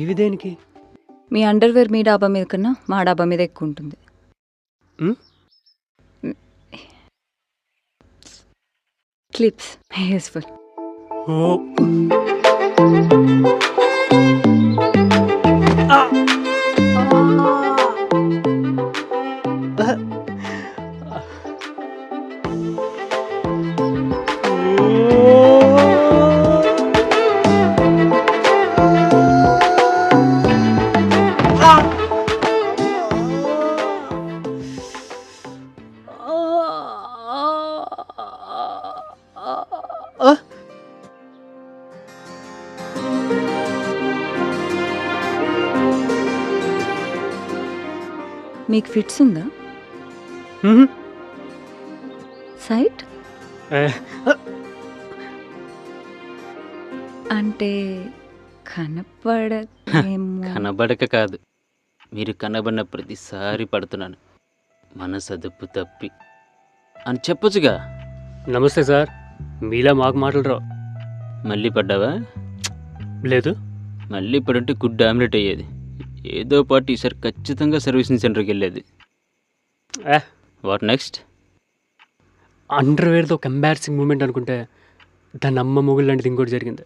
ఇవి దేనికి? మీ అండర్వేర్ మీ డాబా మీద కన్నా మా డాబా మీద ఎక్కువ ఉంటుంది. ఉమ్, క్లిప్స్ యూస్ఫుల్. ఓ ఆ! ఆ! మీకు ఫిట్స్ ఉందా? ఉహు. సైట్ ఏ, అంటే కనపడకేమో. కనబడక కాదు, మీరు కనబడిన ప్రతిసారి పడుతున్నాను మనసు అదుపు తప్పి అని చెప్పొచ్చుగా. నమస్తే సార్, మీలా మాకు మాటలు రావు. మళ్ళీ పడ్డావా? లేదు, మళ్ళీ పడుంటే గుడ్ ఆమ్లెట్ అయ్యేది. ఏదో పాటు ఈసారి ఖచ్చితంగా సర్వీసింగ్ సెంటర్కి వెళ్ళేది. ఏ, వాట్ నెక్స్ట్? అండర్వేర్తో ఒక ఎంబారసింగ్ మూమెంట్ అనుకుంటే దాని అమ్మ మొగులు లాంటిది ఇంకోటి జరిగింది.